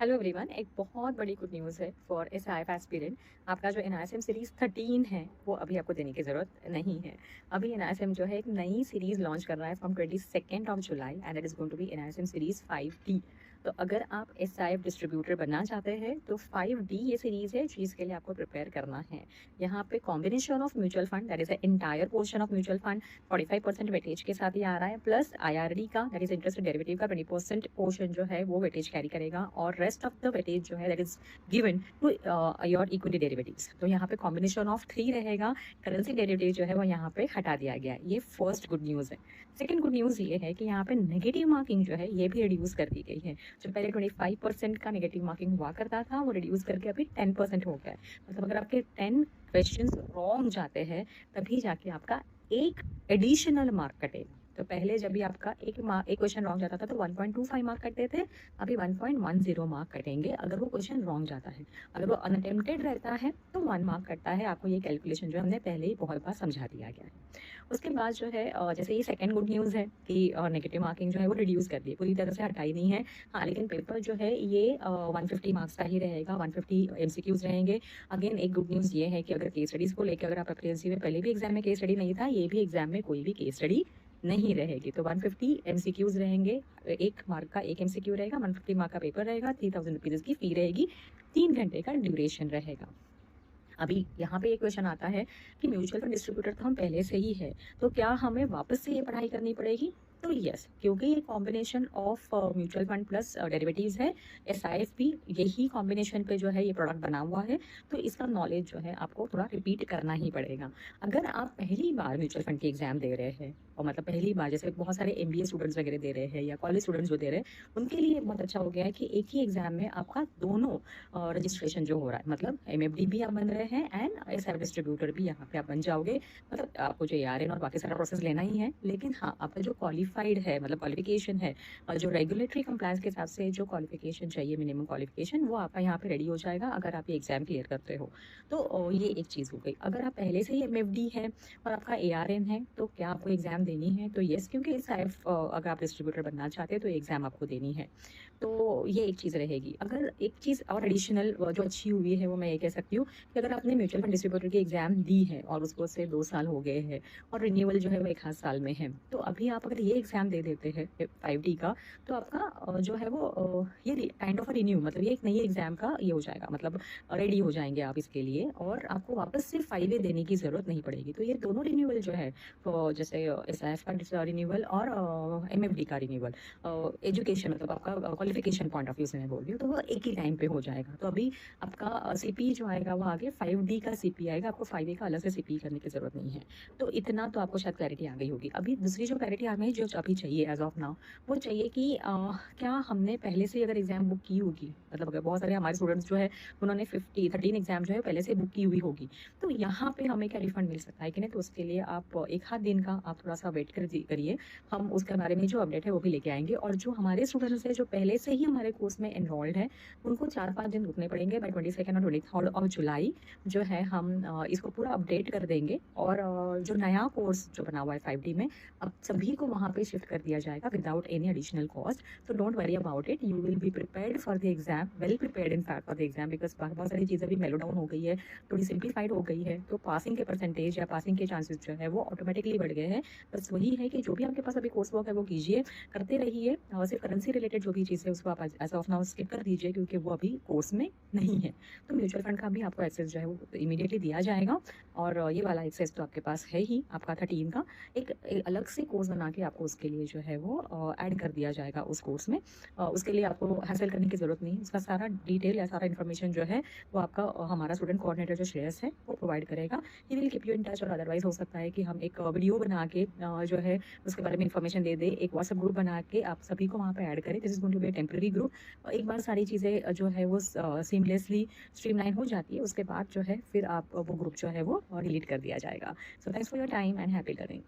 Hello everyone, एक बहुत बड़ी गुड न्यूज़ है फॉर एसआईएफ एस्पिरेंट। आपका जो एनआईएसएम सीरीज़ 13 है वो अभी आपको देने की ज़रूरत नहीं है। अभी एनआईएसएम जो है एक नई सीरीज़ लॉन्च कर रहा है from 22 of July and it is going to be NISM series 5D। तो अगर आप एसआईएफ डिस्ट्रीब्यूटर बनना चाहते हैं तो 5D ये सीरीज़ है जिसके लिए आपको प्रिपेयर करना है। यहाँ पे combination of mutual fund, that is entire portion of mutual fund 45% weightage के साथ ये आ रहा है, प्लस आईआरडी का, दैट इज इंटरेस्ट डेरिवेटिव का 20% पोर्शन जो है वो वेटेज कैरी करेगा, और रेस्ट ऑफ द वेटेज जो है that is given to your equity derivatives. तो यहाँ पे कॉम्बिनेशन ऑफ 3 रहेगा। करेंसी डेरिवेटिव जो है वो यहाँ पे हटा दिया गया है। ये फर्स्ट गुड न्यूज़ है। सेकंड गुड न्यूज़ ये है कि यहाँ पे नेगेटिव मार्किंग जो है ये भी रिड्यूस कर दी गई है। जो पहले 25% का नेगेटिव मार्किंग हुआ करता था वो रिड्यूस करके अभी 10% हो गया है। मतलब अगर आपके 10 क्वेश्चन रॉन्ग जाते हैं तभी जाके आपका एक एडिशनल मार्क कटेगा। तो पहले जब भी आपका एक क्वेश्चन रॉन्ग जाता था तो 1.25 मार्क कटते थे, अभी 1.10 मार्क कटेंगे अगर वो क्वेश्चन रॉन्ग जाता है। अगर वो अनअटेम्प्टेड रहता है तो 1 मार्क कटता है। आपको ये कैलकुलेशन जो हमने पहले ही बहुत बार समझा दिया गया है। उसके बाद जो है जैसे ये सेकंड गुड न्यूज़ है कि नेगेटिव मार्किंग जो है वो रिड्यूस कर दी, पूरी तरह से हटाई नहीं है। हाँ, लेकिन पेपर जो है ये 150 मार्क्स का ही रहेगा, 150 एमसीक्यूज रहेंगे। अगेन एक गुड न्यूज़ ये है कि अगर केस स्टडीज़ को लेकर अगर आप प्रेसिडेंसी में पहले भी एग्जाम में केस स्टडी नहीं था, ये भी एग्जाम में कोई भी केस स्टडी नहीं रहेगी। तो 150 एमसीक्यूज रहेंगे, 1 मार्क का 1 एमसीक्यू रहेगा, 150 मार्क का पेपर रहेगा, 3000 रुपीज़ की फ़ी रहेगी, 3 घंटे का ड्यूरेशन रहेगा। अभी यहाँ पे एक क्वेश्चन आता है कि म्यूचुअल फंड डिस्ट्रीब्यूटर तो हम पहले से ही है, तो क्या हमें वापस से ये पढ़ाई करनी पड़ेगी? तो यस, क्योंकि ये combination of mutual fund plus derivatives है। एसआईएफ भी यही कॉम्बिनेशन पे जो है ये प्रोडक्ट बना हुआ है, तो इसका नॉलेज जो है आपको थोड़ा रिपीट करना ही पड़ेगा। अगर आप पहली बार म्यूचुअल फंड की एग्जाम दे रहे हैं, और मतलब पहली बार, जैसे बहुत सारे एमबीए स्टूडेंट्स वगैरह दे रहे हैं या कॉलेज स्टूडेंट्स जो दे रहे हैं, उनके लिए बहुत अच्छा हो गया है कि एक ही एग्जाम में आपका दोनों रजिस्ट्रेशन जो हो रहा है, मतलब एमएफडी भी आप बन रहे हैं एंड एसआईएफ डिस्ट्रीब्यूटर भी यहाँ पे आप बन जाओगे। मतलब आपको जो एआरएन और बाकी सारा प्रोसेस लेना ही है, लेकिन हाँ, आपका जो क्वालिफाइड है, मतलब क्वालिफिकेशन है, जो रेगुलेटरी कंप्लायंस के हिसाब से जो क्वालिफिकेशन चाहिए, मिनिमम क्वालिफिकेशन, वो आपका यहाँ पे रेडी हो जाएगा अगर आप ये एग्जाम क्लियर करते हो। तो ये एक चीज़ हो गई। अगर आप पहले से ही एमएफडी है और आपका एआरएन है तो क्या आपको एग्जाम देनी है? तो यस, क्योंकि एसआईएफ अगर आप डिस्ट्रीब्यूटर बनना चाहते हैं तो एग्जाम आपको देनी है। तो ये एक चीज़ रहेगी। अगर एक चीज़ और एडिशनल जो अच्छी हुई है वो मैं ये कह सकती हूँ कि अगर आपने म्यूचुअल फंड डिस्ट्रीब्यूटर की एग्जाम दी है और उसको से 2 साल हो गए हैं और रिन्यूअल जो है वो 1 आध साल में है, तो अभी आप अगर ये एग्जाम दे देते हैं 5D का, तो आपका जो है वो ये काइंड ऑफ रिन्यू, मतलब ये एक नई एग्जाम का ये हो जाएगा, मतलब रेडी हो जाएंगे आप इसके लिए, और आपको वापस से फाइलें देने की ज़रूरत नहीं पड़ेगी। तो ये दोनों रिन्यूअल जो है, तो जैसे एसआईएफ का रिन्यूअल और एमएफडी का रिन्यूअल, एजुकेशन मतलब आपका क्वालिफिकेशन पॉइंट ऑफ व्यू से मैं बोल रही हूँ, तो वो एक ही टाइम पे हो जाएगा। तो अभी आपका सीपी जो आएगा वो आगे 5D का सीपी आएगा, आपको 5A का अलग से सीपी करने की ज़रूरत नहीं है। तो इतना तो आपको शायद क्लैरिटी आ गई होगी। अभी दूसरी जो क्लैरिटी हमें जो अभी चाहिए एज ऑफ नाउ, वो चाहिए कि क्या हमने पहले से अगर एग्जाम बुक की होगी, मतलब अगर बहुत सारे हमारे स्टूडेंट्स जो है उन्होंने 13 एग्जाम जो है पहले से बुक की हुई होगी, तो यहाँ पे हमें क्या रिफंड मिल सकता है कि नहीं? तो उसके लिए आप 1 आध दिन का आप थोड़ा सा वेट करिए, हम उसके बारे में जो अपडेट है वो भी लेके आएंगे। और जो हमारे स्टूडेंट्स हैं जो पहले से ही हमारे कोर्स में एनरोल्ड है, उनको 4-5 दिन रुकने पड़ेंगे। बाई 22 और 23 ऑफ जुलाई जो है हम इसको पूरा अपडेट कर देंगे, और जो नया कोर्स जो बना हुआ है 5D में, अब सभी को वहाँ पे शिफ्ट कर दिया जाएगा विदाउट एनी एडिशनल कॉस्ट। तो don't worry about it, you will be prepared for the exam, well prepared in fact for the exam, because बहुत सारी चीज़ें भी मेलो डाउन हो गई है, थोड़ी सिंप्लीफाइड हो गई है, तो पासिंग के परसेंटेज या पासिंग के चांसेस जो है वो ऑटोमेटिकली बढ़ गए हैं। बस वही है कि जो भी आपके पास अभी कोर्स वर्क है वो कीजिए, करते रहिए, और सिर्फ करेंसी रिलेटेड जो भी चीज़ है उसको आप एज ऑफ नाउ स्किप कर दीजिए, क्योंकि वो अभी कोर्स में नहीं है। तो म्यूचुअल फंड का भी आपको एक्सेस जो है वो इमीडिएटली दिया जाएगा, और ये वाला एक्सेस तो आपके पास है ही, आपका 13 का एक अलग से कोर्स बना के आपको उसके लिए जो है वो ऐड कर दिया जाएगा उस कोर्स में। उसके लिए आपको हैसल करने की ज़रूरत नहीं है। उसका सारा डिटेल या सारा इन्फॉर्मेशन जो है वो आपका हमारा स्टूडेंट कोऑर्डिनेटर जो श्रेयस है वो प्रोवाइड करेगा। He will keep you in touch. और अदरवाइज हो सकता है कि हम एक वीडियो बना के जो है उसके बारे में इन्फॉर्मेशन दे दें, एक व्हाट्सएप ग्रुप बना के आप सभी को वहाँ पे ऐड करें। This is going to be a temporary group. एक बार सारी चीज़ें जो है वो सीमलेसली स्ट्रीमलाइन हो जाती है, उसके बाद जो है फिर आप वो ग्रुप जो है वो डिलीट कर दिया जाएगा। So thanks for your time and happy learning.